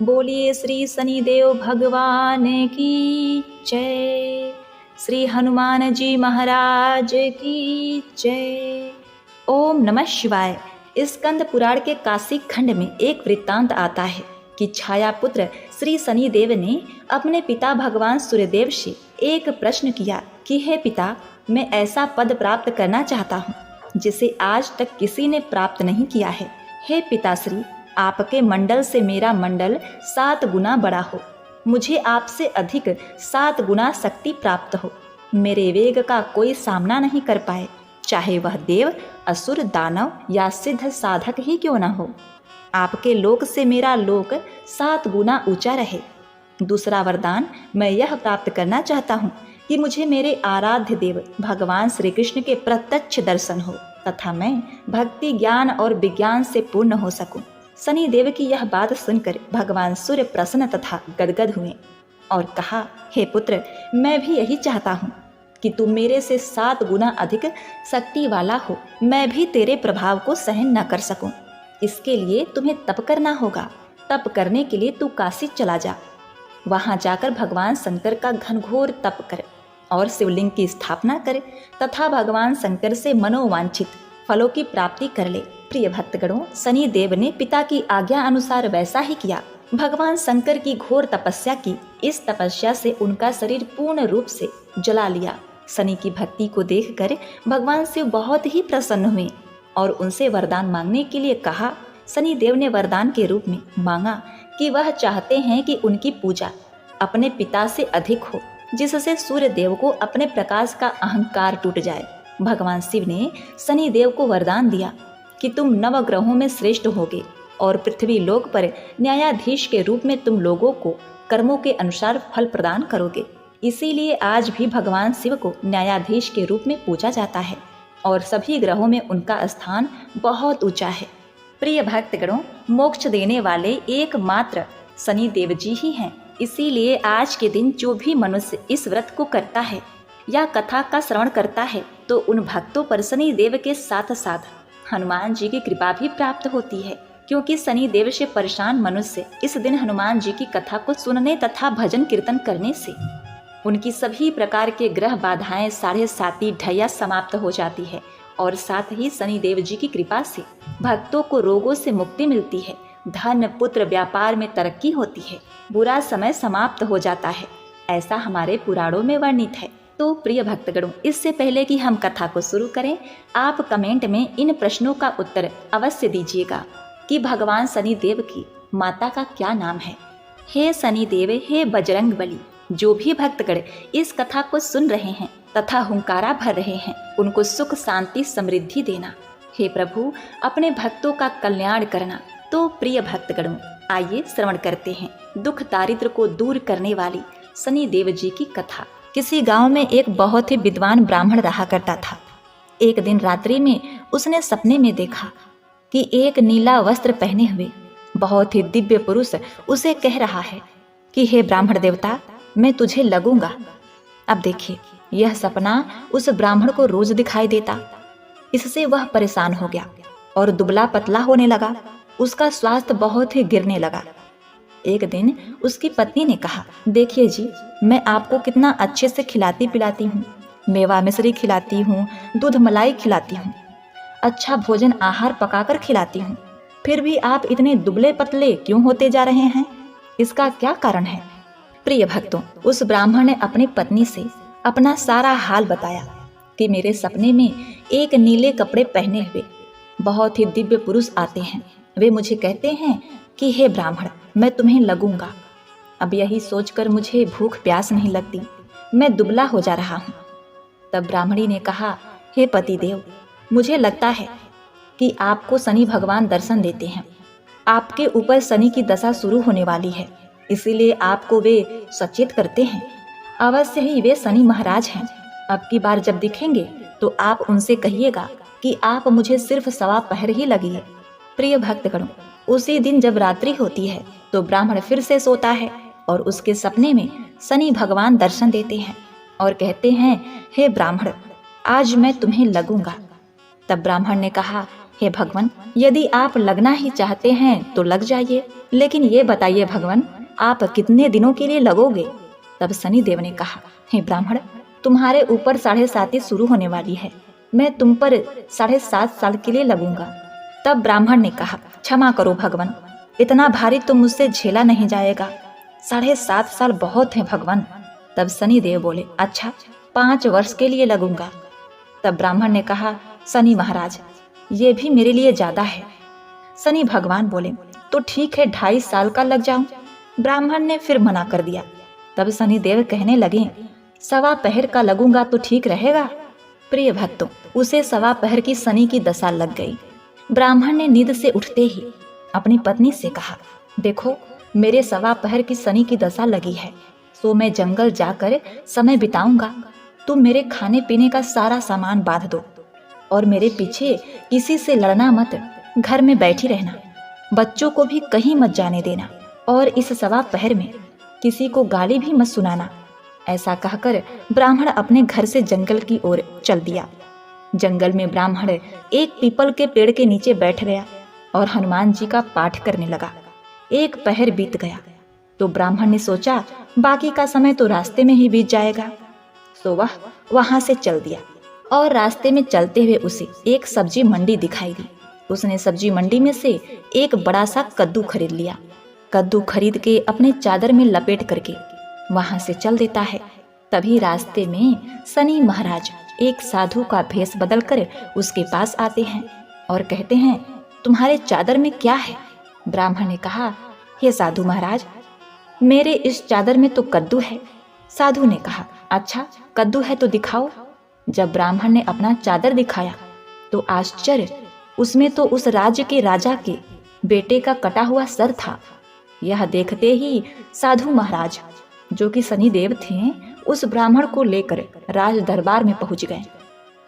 बोलिए श्री शनिदेव भगवान की जय। श्री हनुमान जी महाराज की जय। ओम नमः शिवाय। स्कंद पुराण के काशी खंड में एक वृत्तांत आता है कि छाया पुत्र श्री शनिदेव ने अपने पिता भगवान सूर्यदेव से एक प्रश्न किया कि हे पिता, मैं ऐसा पद प्राप्त करना चाहता हूँ जिसे आज तक किसी ने प्राप्त नहीं किया है। हे पिताश्री, आपके मंडल से मेरा मंडल 7 गुना बड़ा हो, मुझे आपसे अधिक 7 गुना शक्ति प्राप्त हो, मेरे वेग का कोई सामना नहीं कर पाए, चाहे वह देव, असुर, दानव या सिद्ध साधक ही क्यों न हो। आपके लोक से मेरा लोक 7 गुना ऊंचा रहे। दूसरा वरदान मैं यह प्राप्त करना चाहता हूँ कि मुझे मेरे आराध्य देव भगवान श्री कृष्ण के प्रत्यक्ष दर्शन हो तथा मैं भक्ति, ज्ञान और विज्ञान से पूर्ण हो सकूं। शनिदेव की यह बात सुनकर भगवान सूर्य प्रसन्न तथा गदगद हुए और कहा, हे पुत्र, मैं भी यही चाहता हूँ कि तू मेरे से 7 गुना अधिक शक्ति वाला हो, मैं भी तेरे प्रभाव को सहन न कर सकूं। इसके लिए तुम्हें तप करना होगा। तप करने के लिए तू काशी चला जा। वहां जाकर भगवान शंकर का घनघोर तप कर और शिवलिंग की स्थापना कर तथा भगवान शंकर से मनोवांछित फलों की प्राप्ति कर ले। प्रिय भक्तगणों, शनिदेव ने पिता की आज्ञा अनुसार वैसा ही किया। भगवान शंकर की घोर तपस्या की। इस तपस्या से उनका शरीर पूर्ण रूप से जला लिया। शनि की भक्ति को देखकर भगवान शिव बहुत ही प्रसन्न हुए और उनसे वरदान मांगने के लिए कहा। शनिदेव ने वरदान के रूप में मांगा कि वह चाहते हैं कि उनकी पूजा अपने पिता से अधिक हो, जिससे सूर्य देव को अपने प्रकाश का अहंकार टूट जाए। भगवान शिव ने शनिदेव को वरदान दिया कि तुम नवग्रहों में श्रेष्ठ होगे और पृथ्वी लोक पर न्यायाधीश के रूप में तुम लोगों को कर्मों के अनुसार फल प्रदान करोगे। इसीलिए आज भी भगवान शिव को न्यायाधीश के रूप में पूजा जाता है और सभी ग्रहों में उनका स्थान बहुत ऊंचा है। प्रिय भक्तगणों, मोक्ष देने वाले एकमात्र शनिदेव जी ही हैं। इसीलिए आज के दिन जो भी मनुष्य इस व्रत को करता है या कथा का श्रवण करता है तो उन भक्तों पर शनिदेव के साथ साथ हनुमान जी की कृपा भी प्राप्त होती है, क्योंकि शनिदेव से परेशान मनुष्य इस दिन हनुमान जी की कथा को सुनने तथा भजन कीर्तन करने से उनकी सभी प्रकार के ग्रह बाधाएं 7.5 ढैया समाप्त हो जाती है और साथ ही शनिदेव जी की कृपा से भक्तों को रोगों से मुक्ति मिलती है, धन, पुत्र, व्यापार में तरक्की होती है, बुरा समय समाप्त हो जाता है। ऐसा हमारे पुराणों में वर्णित है। तो प्रिय भक्तगणों, इससे पहले कि हम कथा को शुरू करें, आप कमेंट में इन प्रश्नों का उत्तर अवश्य दीजिएगा कि भगवान शनिदेव की माता का क्या नाम है। हे शनिदेव, हे बजरंग बली, जो भी भक्तगण इस कथा को सुन रहे हैं तथा हुंकारा भर रहे हैं, उनको सुख, शांति, समृद्धि देना। हे प्रभु, अपने भक्तों का कल्याण करना। तो प्रिय भक्तगणों, आइए श्रवण करते हैं दुख दारिद्र को दूर करने वाली शनिदेव जी की कथा। किसी गांव में एक बहुत ही विद्वान ब्राह्मण रहा करता था। एक दिन रात्रि में उसने सपने में देखा कि एक नीला वस्त्र पहने हुए बहुत ही दिव्य पुरुष उसे कह रहा है कि हे ब्राह्मण देवता, मैं तुझे लगूंगा। अब देखिए, यह सपना उस ब्राह्मण को रोज दिखाई देता। इससे वह परेशान हो गया और दुबला पतला होने लगा। उसका स्वास्थ्य बहुत ही गिरने लगा। एक दिन उसकी पत्नी ने कहा, देखिए जी, मैं आपको कितना अच्छे से खिलाती पिलाती हूँ, मेवा मिश्री खिलाती हूँ, दूध मलाई खिलाती हूँ, अच्छा भोजन आहार पकाकर खिलाती हूँ, फिर भी आप इतने दुबले पतले क्यों होते जा रहे हैं? इसका क्या कारण है? प्रिय भक्तों, उस ब्राह्मण ने अपनी पत्नी से अपना सारा हाल बताया कि मेरे सपने में एक नीले कपड़े पहने हुए बहुत ही दिव्य पुरुष आते हैं। वे मुझे कहते हैं कि हे ब्राह्मण, मैं तुम्हें लगूंगा। अब यही सोचकर मुझे भूख प्यास नहीं लगती, मैं दुबला हो जा रहा हूँ। तब ब्राह्मणी ने कहा, हे पतिदेव, मुझे लगता है कि आपको शनि भगवान दर्शन देते हैं। आपके ऊपर शनि की दशा शुरू होने वाली है, इसीलिए आपको वे सचेत करते हैं। अवश्य ही वे शनि महाराज हैं। अब की बार जब दिखेंगे तो आप उनसे कहिएगा कि आप मुझे सिर्फ 1.25 पहर ही लगी है। प्रिय भक्तगणों, उसी दिन जब रात्रि होती है तो ब्राह्मण फिर से सोता है और उसके सपने में शनि भगवान दर्शन देते हैं और कहते हैं, हे ब्राह्मण, आज मैं तुम्हें लगूंगा। तब ब्राह्मण ने कहा, हे भगवान, यदि आप लगना ही चाहते हैं तो लग जाइए, लेकिन ये बताइए भगवान, आप कितने दिनों के लिए लगोगे? तब शनिदेव ने कहा, हे ब्राह्मण, तुम्हारे ऊपर 7.5 शुरू होने वाली है, मैं तुम पर 7.5 साल के लिए लगूंगा। तब ब्राह्मण ने कहा, क्षमा करो भगवान, इतना भारी तो मुझसे झेला नहीं जाएगा, 7.5 साल बहुत है भगवान। तब शनिदेव बोले, अच्छा 5 वर्ष के लिए लगूंगा। तब ब्राह्मण ने कहा, शनि महाराज, ये भी मेरे लिए ज्यादा है। शनि भगवान बोले, तो ठीक है 2.5 साल का लग जाऊं। ब्राह्मण ने फिर मना कर दिया। तब शनिदेव कहने लगे, 1.25 पहर का लगूंगा तो ठीक रहेगा। प्रिय भक्तों, उसे 1.25 पहर की शनि की दशा लग गई। ब्राह्मण ने नींद से उठते ही अपनी पत्नी से कहा, देखो मेरे 1.25 पहर की शनि की दशा लगी है, तो मैं जंगल जाकर समय बिताऊंगा। तुम मेरे खाने पीने का सारा सामान बांध दो और मेरे पीछे किसी से लड़ना मत, घर में बैठी रहना, बच्चों को भी कहीं मत जाने देना, और इस 1.25 पहर में किसी को गाली भी मत सुनाना। ऐसा कहकर ब्राह्मण अपने घर से जंगल की ओर चल दिया। जंगल में ब्राह्मण एक पीपल के पेड़ के नीचे बैठ गया और हनुमान जी का पाठ करने लगा। 1 पहर बीत गया तो ब्राह्मण ने सोचा बाकी का समय तो रास्ते में ही बीत जाएगा, तो वह वहां से चल दिया। और रास्ते में चलते हुए उसे एक सब्जी मंडी दिखाई दी। उसने सब्जी मंडी में से एक बड़ा सा कद्दू खरीद लिया। कद्दू खरीद के अपने चादर में लपेट करके वहां से चल देता है। तभी रास्ते में शनि महाराज एक साधु का भेष बदलकर उसके पास आते हैं और कहते हैं, तुम्हारे चादर में क्या है? ब्राह्मण ने कहा, हे साधु महाराज, मेरे इस चादर में तो कद्दू है। साधु ने कहा, अच्छा कद्दू है तो दिखाओ। जब ब्राह्मण ने अपना चादर दिखाया तो आश्चर्य, उसमें तो उस राज्य के राजा के बेटे का कटा हुआ सर था। यह देखते ही साधु महाराज, जो कि शनिदेव थे, उस ब्राह्मण को लेकर राज दरबार में पहुंच गए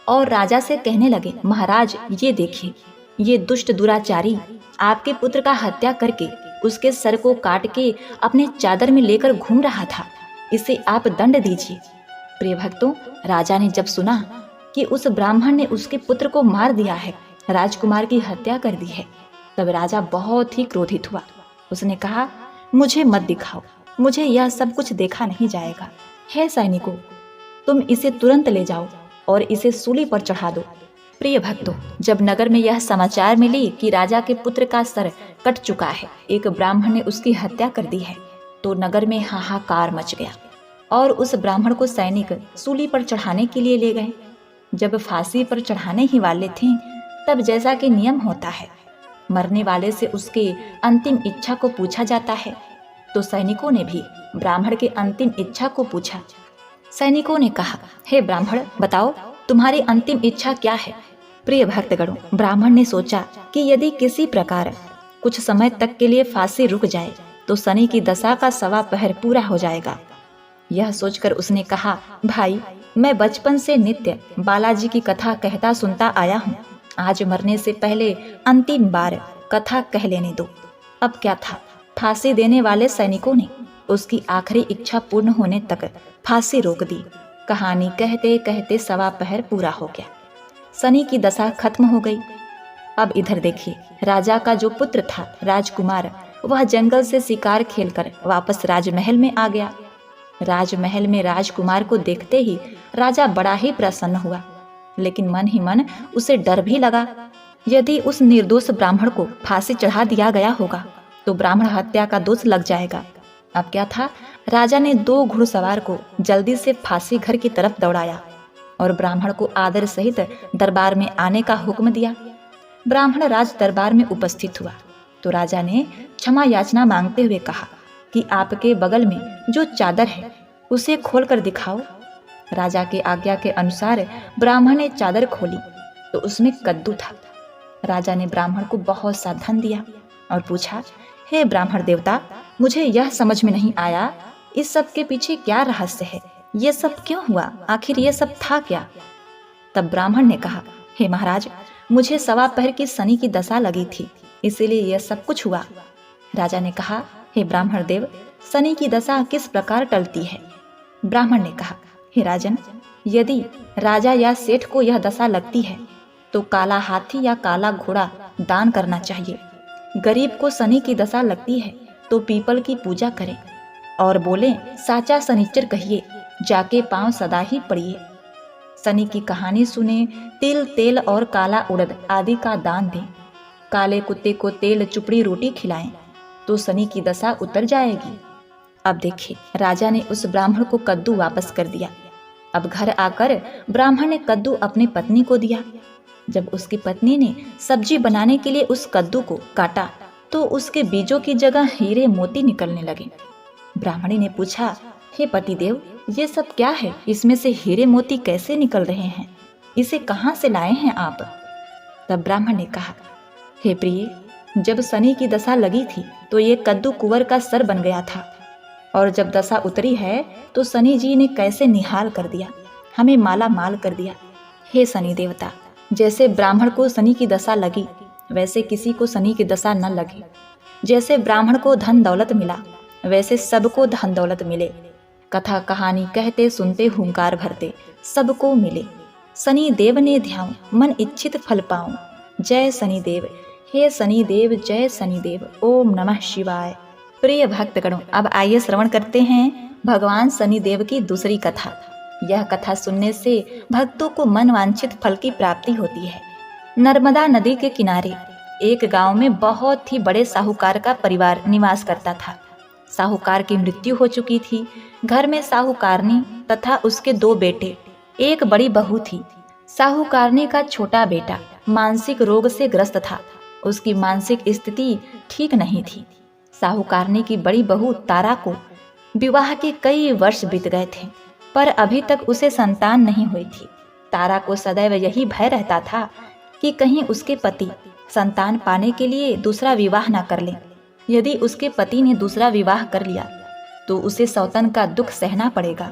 और राजा से कहने लगे, महाराज ये देखिए, ये दुष्ट दुराचारी आपके पुत्र का हत्या करके उसके सर को काट के अपने चादर में लेकर घूम रहा था, इसे आप दंड दीजिए। प्रिय भक्तों, राजा ने जब सुना कि उस ब्राह्मण ने उसके पुत्र को मार दिया है, राजकुमार की हत्या कर दी है, तब राजा बहुत ही क्रोधित हुआ। उसने कहा, मुझे मत दिखाओ, मुझे यह सब कुछ देखा नहीं जाएगा। हे सैनिकों, तुम इसे तुरंत ले जाओ और इसे सूली पर चढ़ा दो। प्रिय भक्तों, जब नगर में यह समाचार मिली कि राजा के पुत्र का सर कट चुका है, एक ब्राह्मण ने उसकी हत्या कर दी है, तो नगर में हाहाकार मच गया और उस ब्राह्मण को सैनिक सूली पर चढ़ाने के लिए ले गए। जब फांसी पर चढ़ाने ही वाले थे, तब जैसा कि नियम होता है, मरने वाले से उसके अंतिम इच्छा को पूछा जाता है, तो सैनिकों ने भी ब्राह्मण के अंतिम इच्छा को पूछा। सैनिकों ने कहा, हे ब्राह्मण, बताओ तुम्हारी अंतिम इच्छा क्या है? प्रिय भक्तगणों, ब्राह्मण ने सोचा कि यदि किसी प्रकार कुछ समय तक के लिए फांसी रुक जाए तो शनि की दशा का 1.25 पहर पूरा हो जाएगा। यह सोचकर उसने कहा, भाई, मैं बचपन से नित्य बालाजी की कथा कहता सुनता आया हूँ, आज मरने से पहले अंतिम बार कथा कह लेने दो। अब क्या था, फांसी देने वाले सैनिकों ने उसकी आखिरी इच्छा पूर्ण होने तक फांसी रोक दी। कहानी कहते कहते 1.25 पहर पूरा हो गया, शनि की दशा खत्म हो गई। अब इधर देखिए, राजा का जो पुत्र था राजकुमार, वह जंगल से शिकार खेलकर वापस राजमहल में आ गया। राजमहल में राजकुमार को देखते ही राजा बड़ा ही प्रसन्न हुआ, लेकिन मन ही मन उसे डर भी लगा। यदि उस निर्दोष ब्राह्मण को फांसी चढ़ा दिया गया होगा तो ब्राह्मण हत्या का दोष लग जाएगा। अब क्या था, राजा ने 2 घुड़सवार को जल्दी से फांसी घर की तरफ दौड़ाया और ब्राह्मण को आदर सहित दरबार में आने का हुक्म दिया। ब्राह्मण राज दरबार में उपस्थित हुआ तो राजा ने क्षमा याचना मांगते हुए कहा कि आपके बगल में जो चादर है उसे खोलकर दिखाओ। राजा के आज्ञा के अनुसार ब्राह्मण ने चादर खोली तो उसमें कद्दू था। राजा ने ब्राह्मण को बहुत सा धन दिया और पूछा, हे ब्राह्मण देवता, मुझे यह समझ में नहीं आया, इस सब के पीछे क्या रहस्य है? ये सब क्यों हुआ? आखिर ये सब था क्या? तब ब्राह्मण ने कहा, हे महाराज, मुझे 1.25 पहर की शनि की दशा लगी थी, इसीलिए यह सब कुछ हुआ। राजा ने कहा, हे ब्राह्मण देव, शनि की दशा किस प्रकार टलती है? ब्राह्मण ने कहा, हे राजन, यदि राजा या सेठ को यह दशा लगती है तो काला हाथी या काला घोड़ा दान करना चाहिए। गरीब को शनि की दशा लगती है तो पीपल की पूजा करें और बोले साचा शनिचर कहिए, जाके पांव सदा ही पड़िए। शनि की कहानी सुने, तिल तेल और काला उड़द आदि का दान दें। काले कुत्ते को तेल चुपड़ी रोटी खिलाएं तो शनि की दशा उतर जाएगी। अब देखिए, राजा ने उस ब्राह्मण को कद्दू वापस कर दिया। अब घर आकर ब्राह्मण ने कद्दू अपनी पत्नी को दिया। जब उसकी पत्नी ने सब्जी बनाने के लिए उस कद्दू को काटा तो उसके बीजों की जगह हीरे मोती निकलने लगे। ब्राह्मणी ने पूछा, हे पतिदेव, ये सब क्या है? इसमें से हीरे मोती कैसे निकल रहे हैं? इसे कहाँ से लाए हैं आप? तब ब्राह्मण ने कहा, हे प्रिय, जब शनि की दशा लगी थी तो ये कद्दू कुंवर का सर बन गया था, और जब दशा उतरी है तो शनि जी ने कैसे निहाल कर दिया, हमें माला माल कर दिया। हे शनि देवता, जैसे ब्राह्मण को शनि की दशा लगी वैसे किसी को शनि की दशा न लगे। जैसे ब्राह्मण को धन दौलत मिला वैसे सबको धन दौलत मिले। कथा कहानी कहते सुनते हुंकार भरते सबको मिले। शनि देव ने ध्याऊं, मन इच्छित फल पाऊं। जय शनि देव, हे शनि देव, जय शनि देव। ओम नमः शिवाय। प्रिय भक्तगणों, अब आइए श्रवण करते हैं भगवान शनि देव की दूसरी कथा। यह कथा सुनने से भक्तों को मन वांछित फल की प्राप्ति होती है। नर्मदा नदी के किनारे एक गांव में बहुत ही बड़े साहूकार का परिवार निवास करता था। साहूकार की मृत्यु हो चुकी थी। घर में साहूकारनी तथा उसके 2 बेटे, एक बड़ी बहू थी। साहूकारनी का छोटा बेटा मानसिक रोग से ग्रस्त था। उसकी मानसिक स्थिति ठीक नहीं थी। साहूकारनी की बड़ी बहू तारा को विवाह के कई वर्ष बीत गए थे, पर अभी तक उसे संतान नहीं हुई थी। तारा को सदैव यही भय रहता था कि कहीं उसके पति संतान पाने के लिए दूसरा विवाह न कर लें। यदि उसके पति ने दूसरा विवाह कर लिया तो उसे सौतन का दुख सहना पड़ेगा।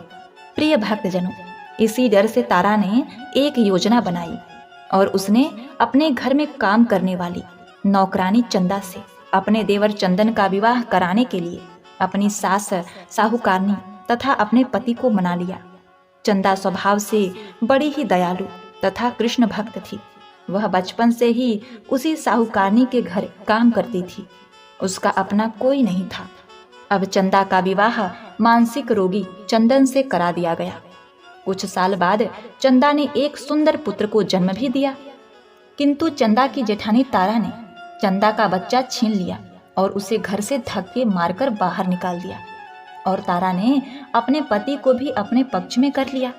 प्रिय भक्तजनों, इसी डर से तारा ने एक योजना बनाई और उसने अपने घर में काम करने वाली नौकरानी चंदा से अपने देवर चंदन का विवाह कराने के लिए अपनी सास साहूकारनी तथा अपने पति को मना लिया। चंदा स्वभाव से बड़ी ही दयालु तथा कृष्ण भक्त थी। वह बचपन से ही उसी साहूकारनी के घर काम करती थी। उसका अपना कोई नहीं था। अब चंदा का विवाह मानसिक रोगी चंदन से करा दिया गया। कुछ साल बाद चंदा ने एक सुंदर पुत्र को जन्म भी दिया, किंतु चंदा की जेठानी तारा ने चंदा का बच्चा छीन लिया और उसे घर से धक्के मारकर बाहर निकाल दिया। और तारा ने अपने पति को भी अपने पक्ष में कर लिया।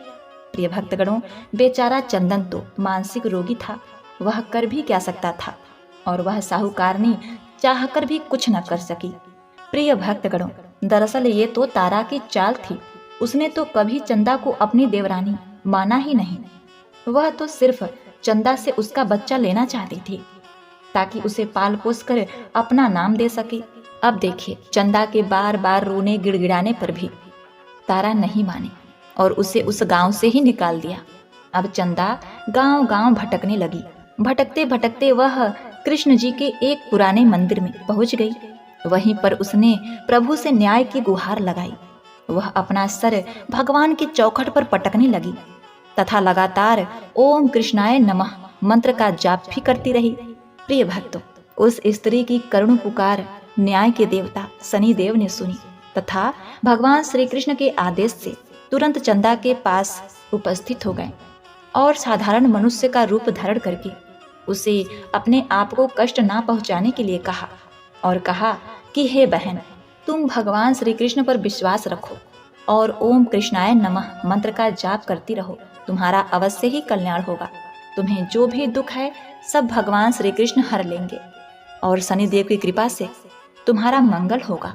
प्रिय भक्तगणों, बेचारा चंदन तो मानसिक रोगी था, वह कर भी क्या सकता था, और वह साहूकारनी चाहकर भी कुछ न कर सकी। प्रिय भक्तगणों, दरअसल ये तो तारा की चाल थी। उसने तो कभी चंदा को अपनी देवरानी माना ही नहीं। वह तो सिर्फ चंदा से उसका बच्चा लेना चाहती थी ताकि उसे पाल पोस कर अपना नाम दे सके। अब देखिए, चंदा के बार बार रोने गिड़गिड़ाने पर भी तारा नहीं मानी और उसे उस गांव से ही निकाल दिया। अब चंदा गांव गांव भटकने लगी। भटकते भटकते वह कृष्ण जी के एक पुराने मंदिर में पहुंच गई। वहीं पर उसने प्रभु से न्याय की गुहार लगाई। वह अपना सर भगवान की चौखट पर पटकने लगी तथा लगातार ओम कृष्णाय नमः मंत्र का जाप भी करती रही। प्रिय भक्तों, उस स्त्री की करुण पुकार न्याय के देवता शनि देव ने सुनी तथा भगवान श्री कृष्ण के आदेश से तुरंत चंदा के पास उपस्थित हो गए और साधारण मनुष्य का रूप धारण करके उसे अपने आप को कष्ट ना पहुंचाने के लिए कहा और कहा कि हे बहन, तुम भगवान श्री कृष्ण पर विश्वास रखो और ओम कृष्णाय नमः मंत्र का जाप करती रहो। तुम्हारा अवश्य ही कल्याण होगा। तुम्हें जो भी दुख है सब भगवान श्री कृष्ण हर लेंगे और शनिदेव की कृपा से तुम्हारा मंगल होगा।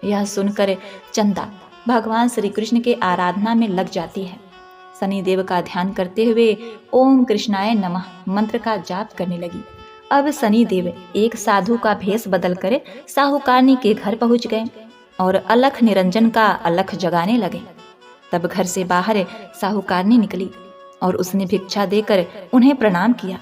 यह सुनकर चंदा भगवान श्री कृष्ण के आराधना में लग जाती है। शनिदेव का ध्यान करते हुए ओम कृष्णाय नमः मंत्र का जाप करने लगी। अब शनिदेव एक साधु का भेष बदलकर साहूकारनी के घर पहुंच गए और अलख निरंजन का अलख जगाने लगे। तब घर से बाहर साहूकारनी निकली और उसने भिक्षा देकर उन्हें प्रणाम किया।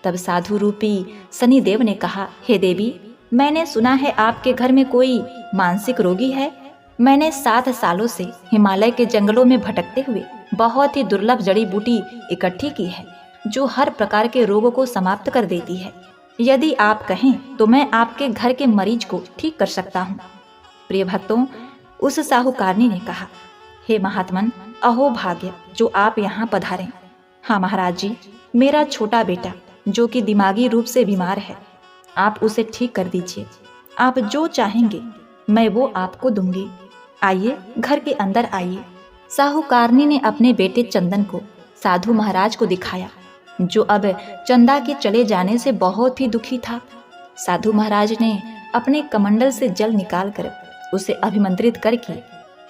तब साधु रूपी शनिदेव ने कहा, हे देवी, मैंने सुना है आपके घर में कोई मानसिक रोगी है। मैंने 7 सालों से हिमालय के जंगलों में भटकते हुए बहुत ही दुर्लभ जड़ी बूटी इकट्ठी की है जो हर प्रकार के रोगों को समाप्त कर देती है। यदि आप कहें तो मैं आपके घर के मरीज को ठीक कर सकता हूँ। प्रिय भक्तों, उस साहूकारनी ने कहा, हे महात्मन, अहो भाग्य जो आप यहाँ पधारें। हाँ महाराज जी, मेरा छोटा बेटा जो कि दिमागी रूप से बीमार है, आप उसे ठीक कर दीजिए। आप जो चाहेंगे मैं वो आपको दूंगी। आइए, घर के अंदर आइए। साहूकारनी ने अपने बेटे चंदन को साधु महाराज को दिखाया, जो अब चंदा के चले जाने से बहुत ही दुखी था। साधु महाराज ने अपने कमंडल से जल निकालकर उसे अभिमंत्रित करके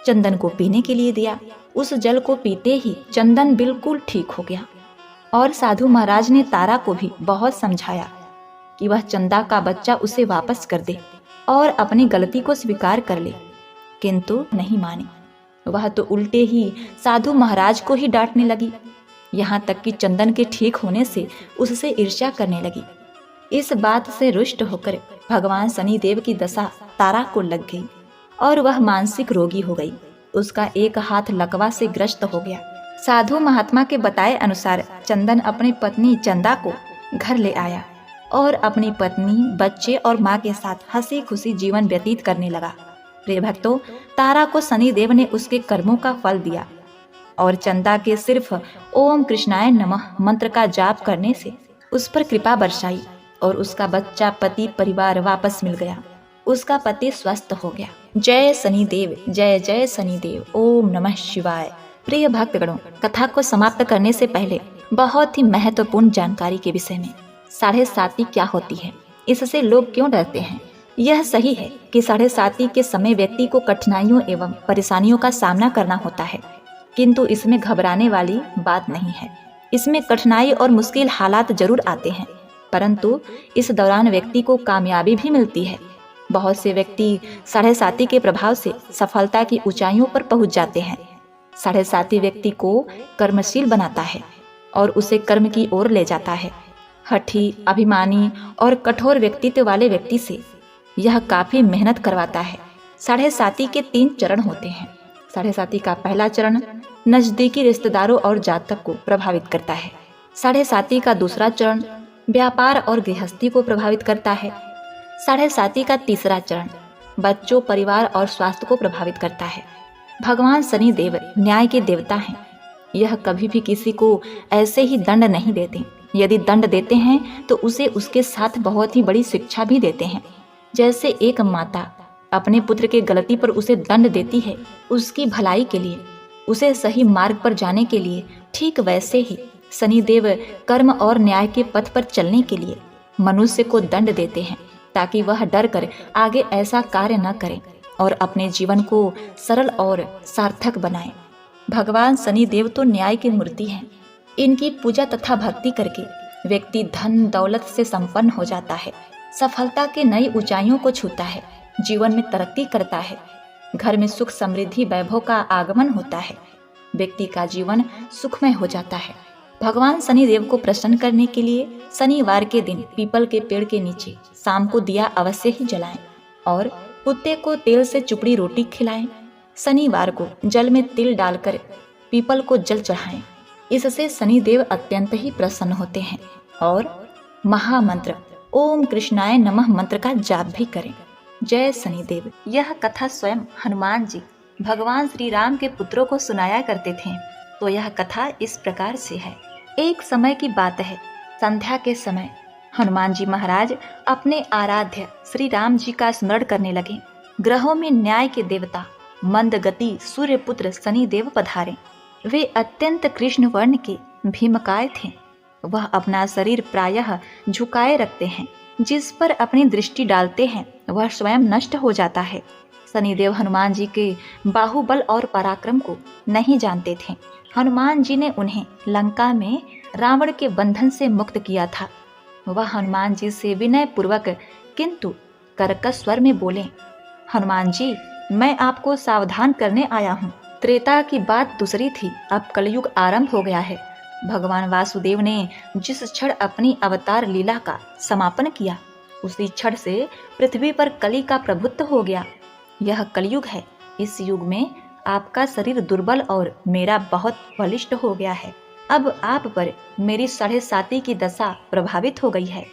चंदन को पीने के लिए दिया। उस जल को पीते ही चंदन बिल्कुल ठीक हो गया। और साधु महाराज ने तारा को भी बहुत समझाया कि वह चंदा का बच्चा उसे वापस कर दे और अपनी गलती को स्वीकार कर ले, किंतु नहीं मानी। वह तो उल्टे ही साधु महाराज को ही डांटने लगी, यहाँ तक कि चंदन के ठीक होने से उससे ईर्ष्या करने लगी। इस बात से रुष्ट होकर भगवान शनिदेव की दशा तारा को लग गई और वह मानसिक रोगी हो गई। उसका एक हाथ लकवा से ग्रस्त हो गया। साधु महात्मा के बताए अनुसार चंदन अपनी पत्नी चंदा को घर ले आया और अपनी पत्नी, बच्चे और माँ के साथ हंसी खुशी जीवन व्यतीत करने लगा। प्रिय भक्तों, तारा को शनिदेव ने उसके कर्मों का फल दिया और चंदा के सिर्फ ओम कृष्णाय नमः मंत्र का जाप करने से उस पर कृपा बरसाई और उसका बच्चा, पति, परिवार वापस मिल गया। उसका पति स्वस्थ हो गया। जय शनिदेव, जय जय शनिदेव, ओम नमः शिवाय। प्रिय भक्तगणों, कथा को समाप्त करने से पहले बहुत ही महत्वपूर्ण जानकारी के विषय में, 7:30 क्या होती है, इससे लोग क्यों डरते हैं। यह सही है कि 7:30 के समय व्यक्ति को कठिनाइयों एवं परेशानियों का सामना करना होता है, किंतु इसमें घबराने वाली बात नहीं है। इसमें कठिनाई और मुश्किल हालात जरूर आते हैं, परंतु इस दौरान व्यक्ति को कामयाबी भी मिलती है। बहुत से व्यक्ति 7:30 के प्रभाव से सफलता की ऊंचाइयों पर पहुंच जाते हैं। 7:30 व्यक्ति को कर्मशील बनाता है और उसे कर्म की ओर ले जाता है। हठी, अभिमानी और कठोर व्यक्तित्व वाले व्यक्ति से यह काफी मेहनत करवाता है। 7:30 के 3 चरण होते हैं। 7:30 का पहला चरण नजदीकी रिश्तेदारों और जातक को प्रभावित करता है। 7:30 का दूसरा चरण व्यापार और गृहस्थी को प्रभावित करता है। 7:30 का तीसरा चरण बच्चों, परिवार और स्वास्थ्य को प्रभावित करता है। भगवान शनिदेव न्याय के देवता हैं। यह कभी भी किसी को ऐसे ही दंड नहीं देते। यदि दंड देते हैं तो उसे उसके साथ बहुत ही बड़ी शिक्षा भी देते हैं। जैसे एक माता अपने पुत्र के गलती पर उसे दंड देती है उसकी भलाई के लिए, उसे सही मार्ग पर जाने के लिए, ठीक वैसे ही शनिदेव कर्म और न्याय के पथ पर चलने के लिए मनुष्य को दंड देते हैं, ताकि वह डर कर आगे ऐसा कार्य न करे और अपने जीवन को सरल और सार्थक बनाए। भगवान शनिदेव तो न्याय की मूर्ति हैं। इनकी पूजा तथा भक्ति करके व्यक्ति धन दौलत से संपन्न हो जाता है, सफलता के नई ऊंचाइयों को छूता है, जीवन में तरक्की करता है, घर में सुख समृद्धि वैभव का आगमन होता है, व्यक्ति का जीवन सुखमय हो जाता है। भगवान शनिदेव को प्रसन्न करने के लिए शनिवार के दिन पीपल के पेड़ के नीचे शाम को दिया अवश्य ही जलाएं और कुत्ते को तेल से चुपड़ी रोटी खिलाएं। शनिवार को जल में तिल डालकर पीपल को जल चढ़ाएं। इससे शनिदेव अत्यंत ही प्रसन्न होते हैं। और महामंत्र ओम कृष्णाय नमः मंत्र का जाप भी करें। जय शनिदेव। यह कथा स्वयं हनुमान जी भगवान श्री राम के पुत्रों को सुनाया करते थे। तो यह कथा इस प्रकार से है। एक समय की बात है, संध्या के समय हनुमान जी महाराज अपने आराध्य श्री राम जी का स्मरण करने लगे। ग्रहों में न्याय के देवता मंदगति सूर्यपुत्र शनिदेव पधारे। वे अत्यंत कृष्ण वर्ण के भीमकाय थे। वह अपना शरीर प्रायः झुकाए रखते हैं, जिस पर अपनी दृष्टि डालते हैं वह स्वयं नष्ट हो जाता है। शनिदेव हनुमान जी के बाहुबल और पराक्रम को नहीं जानते थे। हनुमान जी ने उन्हें लंका में रावण के बंधन से मुक्त किया था। वह हनुमान जी से विनय पूर्वक किंतु कर्कश स्वर में बोले, हनुमान जी, मैं आपको सावधान करने आया हूँ। त्रेता की बात दूसरी थी, अब कलयुग आरंभ हो गया है। भगवान वासुदेव ने जिस क्षण अपनी अवतार लीला का समापन किया, उसी क्षण से पृथ्वी पर कली का प्रभुत्व हो गया। यह कलयुग है। इस युग में आपका शरीर दुर्बल और मेरा बहुत बलिष्ठ हो गया है। अब आप पर मेरी 7:30 की दशा प्रभावित हो गई है।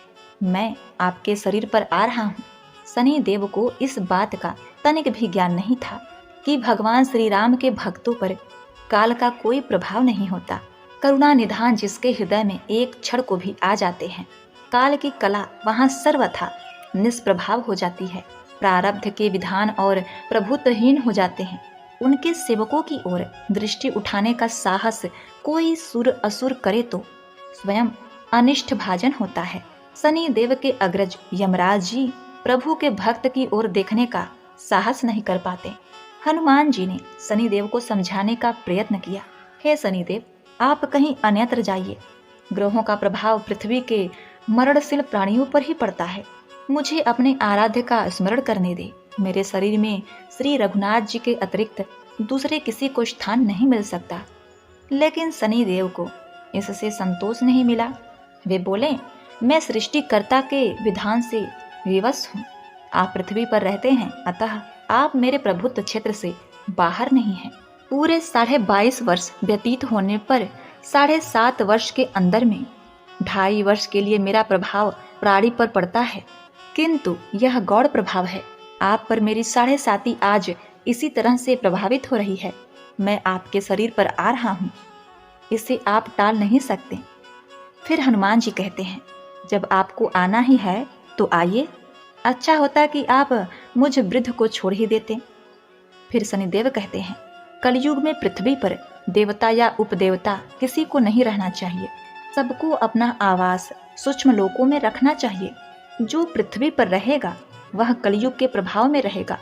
मैं आपके शरीर पर आ रहा हूँ। शनि देव को इस बात का तनिक भी ज्ञान नहीं था कि भगवान श्री राम के भक्तों पर काल का कोई प्रभाव नहीं होता। करुणा निधान जिसके हृदय में एक क्षण को भी आ जाते हैं, काल की कला वहाँ सर्वथा निष्प्रभाव हो जाती है। प्रारब्ध के विधान और प्रभुत्वहीन हो जाते हैं। उनके सेवकों की ओर दृष्टि उठाने का साहस कोई सुर असुर करे तो स्वयं अनिष्ट भाजन होता है। शनि देव के अग्रज यमराज जी प्रभु के भक्त की ओर देखने का साहस नहीं कर पाते। हनुमान जी ने शनि देव को समझाने का प्रयत्न किया। हे शनिदेव, आप कहीं अन्यत्र जाइए। ग्रहों का प्रभाव पृथ्वी के मरणशील प्राणियों पर ही पड़ता है। मुझे अपने आराध्य का स्मरण करने दे। मेरे शरीर में श्री रघुनाथ जी के अतिरिक्त दूसरे किसी को स्थान नहीं मिल सकता। लेकिन शनि देव को इससे संतोष नहीं मिला। वे बोले, मैं सृष्टिकर्ता के विधान से विवश हूँ। आप पृथ्वी पर रहते हैं, अतः आप मेरे प्रभुत्व क्षेत्र से बाहर नहीं हैं। पूरे 22.5 वर्ष व्यतीत होने पर 7.5 वर्ष के अंदर में 2.5 वर्ष के लिए मेरा प्रभाव प्राणी पर पड़ता है, किंतु यह गौड़ प्रभाव है। आप पर मेरी 7.5 आज इसी तरह से प्रभावित हो रही है। मैं आपके शरीर पर आ रहा हूँ, इसे आप टाल नहीं सकते। फिर हनुमान जी कहते हैं, जब आपको आना ही है तो आइए। अच्छा होता कि आप मुझ वृद्ध को छोड़ ही देते। फिर शनिदेव कहते हैं, कलयुग में पृथ्वी पर देवता या उपदेवता किसी को नहीं रहना चाहिए। सबको अपना आवास सूक्ष्म लोकों में रखना चाहिए। जो पृथ्वी पर रहेगा वह कलयुग के प्रभाव में रहेगा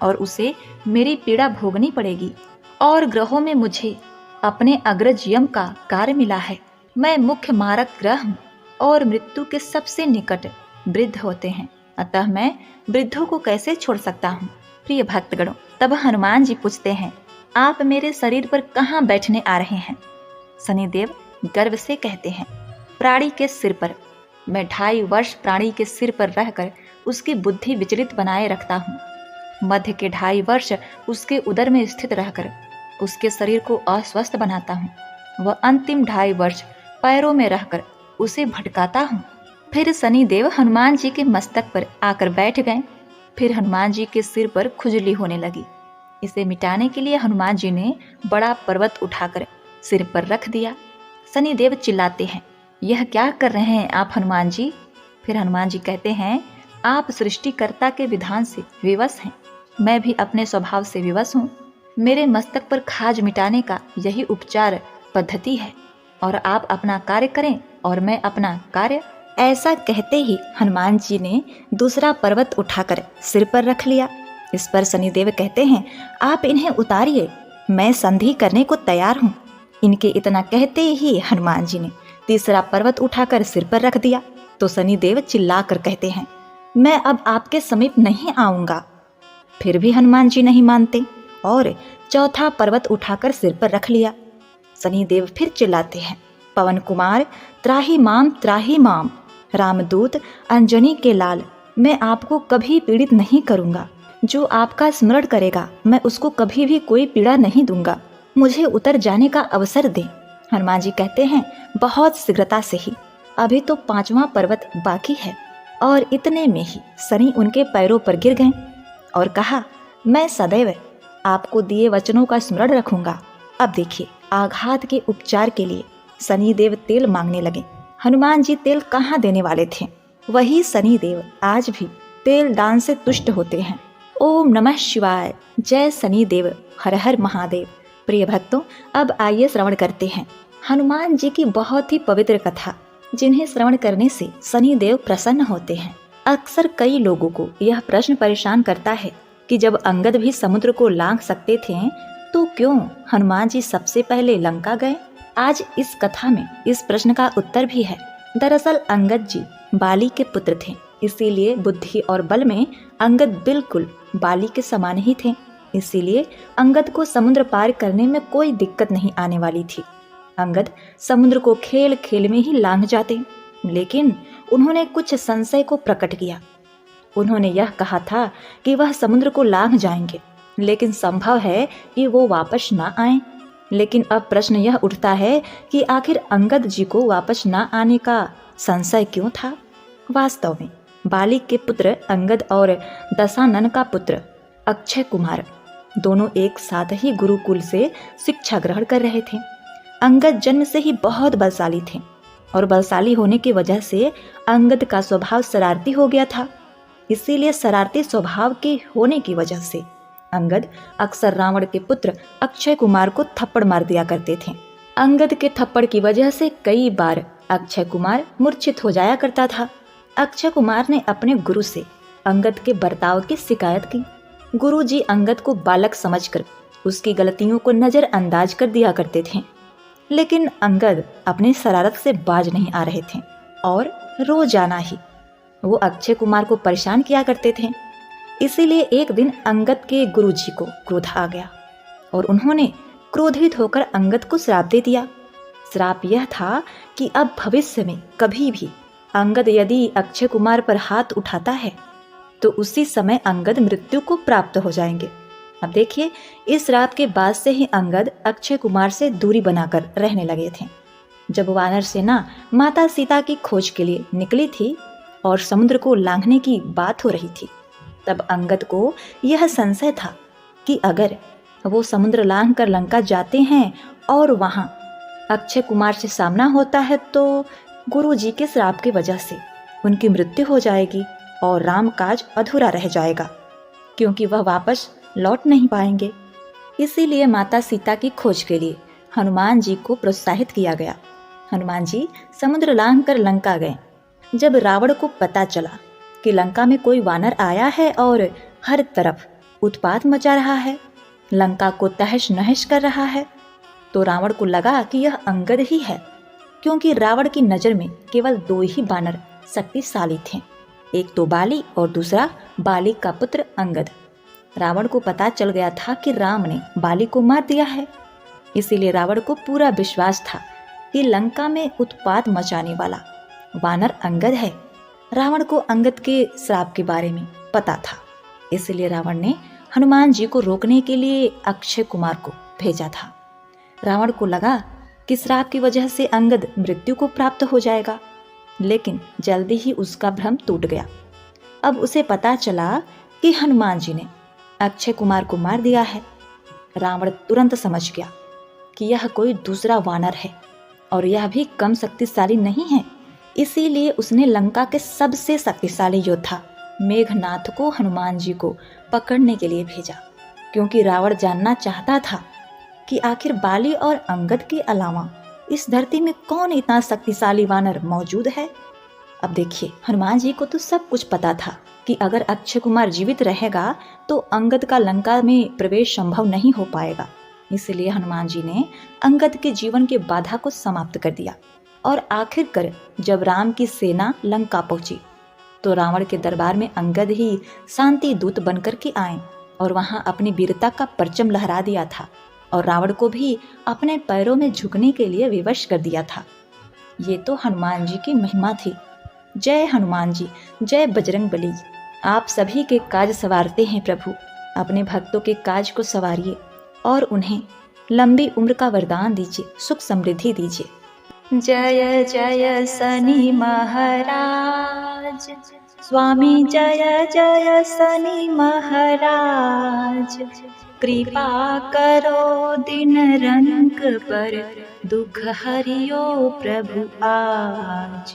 और उसे मेरी पीड़ा भोगनी पड़ेगी। और ग्रहों में मुझे अपने अग्रज यम का कार्य मिला है। मैं मुख्य मारक ग्रह हूँ और मृत्यु के सबसे निकट वृद्ध होते हैं, अतः मैं वृद्धों को कैसे छोड़ सकता हूँ। प्रिय भक्तगणों, तब हनुमान जी पूछते हैं, आप मेरे शरीर पर कहाँ बैठने आ रहे हैं। शनिदेव गर्व से कहते हैं, प्राणी के सिर पर। मैं 2.5 वर्ष प्राणी के सिर पर रहकर उसकी बुद्धि विचलित बनाए रखता हूँ। मध्य के 2.5 वर्ष उसके उदर में स्थित रहकर उसके शरीर को अस्वस्थ बनाता हूँ। वह अंतिम 2.5 वर्ष पैरों में रहकर उसे भटकाता हूँ। फिर शनिदेव हनुमान जी के मस्तक पर आकर बैठ गए। फिर हनुमान जी के सिर पर खुजली होने लगी। इसे मिटाने के लिए हनुमान जी ने बड़ा पर्वत उठाकर सिर पर रख दिया। शनिदेव चिल्लाते हैं, यह क्या कर रहे हैं आप हनुमान जी। फिर हनुमान जी कहते हैं, आप सृष्टिकर्ता के विधान से विवश हैं। मैं भी अपने स्वभाव से विवश हूँ। मेरे मस्तक पर खाज मिटाने का यही उपचार पद्धति है और आप अपना कार्य करें और मैं अपना कार्य। ऐसा कहते ही हनुमान जी ने दूसरा पर्वत उठाकर सिर पर रख लिया। इस पर शनिदेव कहते हैं, आप इन्हें उतारिए, मैं संधि करने को तैयार हूँ। इनके इतना कहते ही हनुमान जी ने तीसरा पर्वत उठाकर सिर पर रख दिया। तो शनिदेव चिल्लाकर कहते हैं, मैं अब आपके समीप नहीं आऊंगा। फिर भी हनुमान जी नहीं मानते और चौथा पर्वत उठाकर सिर पर रख लिया। शनिदेव फिर चिल्लाते हैं, पवन कुमार त्राही माम, रामदूत अंजनी के लाल, मैं आपको कभी पीड़ित नहीं करूंगा। जो आपका स्मरण करेगा मैं उसको कभी भी कोई पीड़ा नहीं दूंगा। मुझे उतर जाने का अवसर दें। हनुमान जी कहते हैं, बहुत शीघ्रता से ही, अभी तो 5वां पर्वत बाकी है। और इतने में ही शनि उनके पैरों पर गिर गए और कहा, मैं सदैव आपको दिए वचनों का स्मरण रखूंगा। अब देखिए, आघात के उपचार के लिए शनिदेव तेल मांगने लगे। हनुमान जी तेल कहाँ देने वाले थे, वही शनिदेव आज भी तेल दान से तुष्ट होते हैं। ओम नमः शिवाय। जय शनिदेव, हर हर महादेव। प्रिय भक्तों, अब आइए श्रवण करते हैं हनुमान जी की बहुत ही पवित्र कथा, जिन्हें श्रवण करने से शनिदेव प्रसन्न होते हैं। अक्सर कई लोगों को यह प्रश्न परेशान करता है कि जब अंगद भी समुद्र को लांघ सकते थे तो क्यों हनुमान जी सबसे पहले लंका गए। आज इस कथा में इस प्रश्न का उत्तर भी है। दरअसल अंगद जी बाली के पुत्र थे, इसीलिए बुद्धि और बल में अंगद बिल्कुल बाली के समान ही थे। इसीलिए अंगद को समुद्र पार करने में कोई दिक्कत नहीं आने वाली थी। अंगद समुद्र को खेल खेल में ही लांघ जाते, लेकिन उन्होंने कुछ संशय को प्रकट किया। उन्होंने यह कहा था कि वह समुद्र को लांघ जाएंगे, लेकिन संभव है कि वो वापस ना आए। लेकिन अब प्रश्न यह उठता है कि आखिर अंगद जी को वापस ना आने का संशय क्यों था। वास्तव में बाली के पुत्र अंगद और दशानन का पुत्र अक्षय कुमार दोनों एक साथ ही गुरुकुल से शिक्षा ग्रहण कर रहे थे। अंगद जन्म से ही बहुत बलशाली थे और बलशाली होने की वजह से अंगद का स्वभाव शरारती हो गया था। इसीलिए शरारती स्वभाव के होने की वजह से अंगद अक्सर रावण के पुत्र अक्षय कुमार को थप्पड़ मार दिया करते थे। अंगद के थप्पड़ की वजह से कई बार अक्षय कुमार मूर्छित हो जाया करता था। अक्षय कुमार ने अपने गुरु से अंगद के बर्ताव की शिकायत की। गुरुजी अंगद को बालक समझकर उसकी गलतियों को नजरअंदाज कर दिया करते थे, लेकिन अंगद अपनी शरारत से बाज नहीं आ रहे थे और रोजाना ही वो अक्षय कुमार को परेशान किया करते थे। इसीलिए एक दिन अंगद के गुरुजी को क्रोध आ गया और उन्होंने क्रोधित होकर अंगद को श्राप दे दिया। श्राप यह था कि अब भविष्य में कभी भी अंगद यदि अक्षय कुमार पर हाथ उठाता है तो उसी समय अंगद मृत्यु को प्राप्त हो जाएंगे। अब देखिए, इस श्राप के बाद से ही अंगद अक्षय कुमार से दूरी बनाकर रहने लगे थे। जब वानर सेना माता सीता की खोज के लिए निकली थी और समुद्र को लांघने की बात हो रही थी, तब अंगद को यह संशय था कि अगर वो समुद्र लांघ कर लंका जाते हैं और वहां अक्षय कुमार से सामना होता है तो गुरुजी के श्राप की वजह से उनकी मृत्यु हो जाएगी और राम काज अधूरा रह जाएगा, क्योंकि वह वापस लौट नहीं पाएंगे। इसीलिए माता सीता की खोज के लिए हनुमान जी को प्रोत्साहित किया गया। हनुमान जी समुद्र लांघ कर लंका गए। जब रावण को पता चला कि लंका में कोई वानर आया है और हर तरफ उत्पात मचा रहा है, लंका को तहस नहस कर रहा है, तो रावण को लगा कि यह अंगद ही है, क्योंकि रावण की नज़र में केवल दो ही वानर शक्तिशाली थे, एक तो बाली और दूसरा बाली का पुत्र अंगद। रावण को पता चल गया था कि राम ने बाली को मार दिया है। इसीलिए रावण को पूरा विश्वास था कि लंका में उत्पात मचाने वाला वानर अंगद है। रावण को अंगद के श्राप के बारे में पता था, इसलिए रावण ने हनुमान जी को रोकने के लिए अक्षय कुमार को भेजा था। रावण को लगा कि श्राप की वजह से अंगद मृत्यु को प्राप्त हो जाएगा, लेकिन जल्दी ही उसका भ्रम टूट गया। अब उसे पता चला कि हनुमान जी ने अक्षय कुमार को मार दिया है। रावण तुरंत समझ गया कि यह कोई दूसरा वानर है और यह भी कम शक्तिशाली नहीं है। इसीलिए उसने लंका के सबसे शक्तिशाली योद्धा मेघनाथ को हनुमान जी को पकड़ने के लिए भेजा, क्योंकि रावण जानना चाहता था कि आखिर बाली और अंगद के अलावा इस धरती में कौन इतना शक्तिशाली वानर मौजूद है। अब देखिए, हनुमान जी को तो सब कुछ पता था कि अगर अक्षय कुमार जीवित रहेगा तो अंगद का लंका में प्रवेश संभव नहीं हो पाएगा। इसलिए हनुमान जी ने अंगद के जीवन के बाधा को समाप्त कर दिया और आखिरकार जब राम की सेना लंका पहुंची तो रावण के दरबार में अंगद ही शांति दूत बनकर के आए और वहां अपनी वीरता का परचम लहरा दिया था और रावण को भी अपने पैरों में झुकने के लिए विवश कर दिया था। ये तो हनुमान जी की महिमा थी। जय हनुमान जी, जय बजरंग बली। आप सभी के काज संवारते हैं प्रभु, अपने भक्तों के काज को संवारिए और उन्हें लंबी उम्र का वरदान दीजिए, सुख समृद्धि दीजिए। जय जय शनि महाराज, स्वामी जय जय शनि महाराज। कृपा करो दिन रंग पर, दुख हरियो प्रभु आज।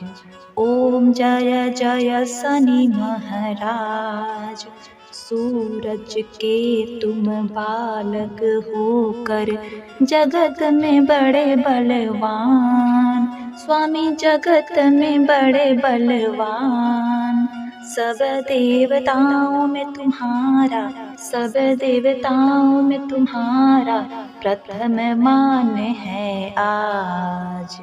ओम जय जय शनि महाराज। सूरज के तुम बालक होकर जगत में बड़े बलवान, स्वामी जगत में बड़े बलवान। सब देवताओं में तुम्हारा, सब देवताओं में तुम्हारा प्रथम मान है आज।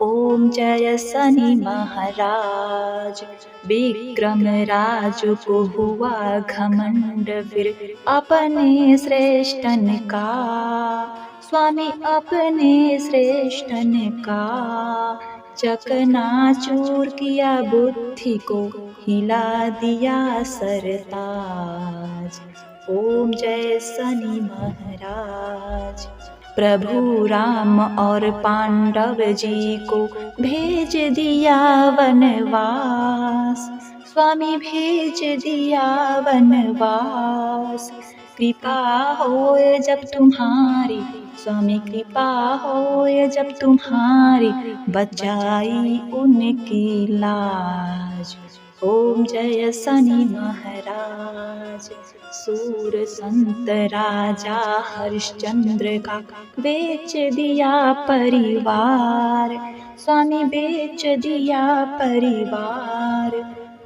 ओम जय शनि महाराज। विक्रम राजु को हुआ घमंड फिर अपने श्रेष्ठन का, स्वामी अपने श्रेष्ठन का। चकनाचूर किया बुद्धि को, हिला दिया सरताज। ओम जय शनि महाराज। प्रभु राम और पांडव जी को भेज दिया वनवास, स्वामी भेज दिया वनवास। कृपा होए जब तुम्हारी, स्वामी कृपा होए जब तुम्हारी, बचाई उनकी लाज। ओम जय शनि महाराज। सूर संत राजा हरिश्चंद्र का बेच दिया परिवार, स्वामी बेच दिया परिवार।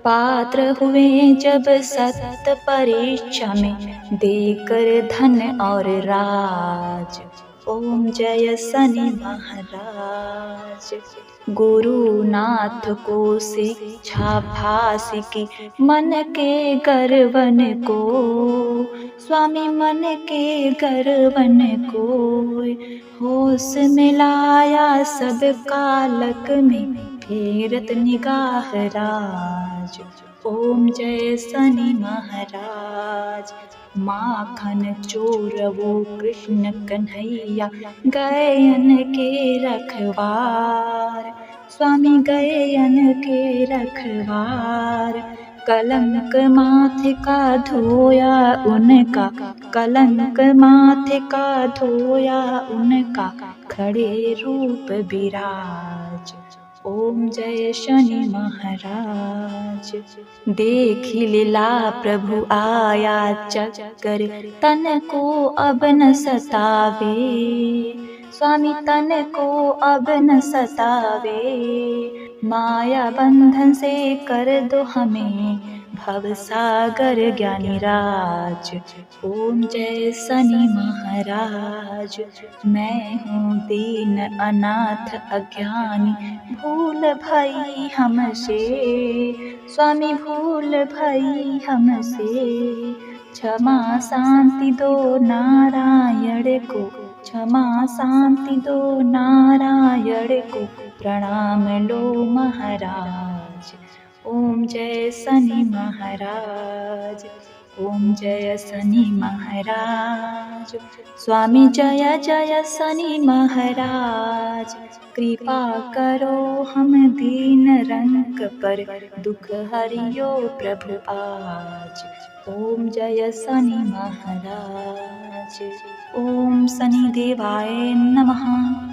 पात्र हुए जब सत परीक्षा में, देकर धन और राज। ओम जय शनि महाराज। गुरुनाथ को शिक्षा भासी की, मन के गर्वन को, स्वामी मन के गर्वन को। होश में लाया सब कालक में, फेरत निगाह राज। ओम जय शनि महाराज। माखन चोर वो कृष्ण कन्हैया, गयन के रखवार, स्वामी गयन के रखवार। कलंक माथे का धोया उनका, कलंक माथे का धोया उनका, खड़े रूप विराज। ओम जय शनि महाराज। देखी लीला प्रभु आया चक्कर, तन को अब न सतावे, स्वामी तन को अब न सतावे। माया बंधन से कर दो हमें, भव सागर ज्ञानी राज। ओम जय शनि महाराज। मैं हूँ दीन अनाथ अज्ञानी, भूल भई हमसे, स्वामी भूल भई हमसे। क्षमा शांति दो नारायण को, क्षमा शांति दो नारायण को, प्रणाम लो महाराज। ओम जय शनि महाराज। ओम जय शनि महाराज। स्वामी जय जय शनि महाराज। कृपा करो हम दीन रंक पर, दुख हरियो प्रभु आज। ओम जय शनि महाराज। ओम शनि देवाय नमः।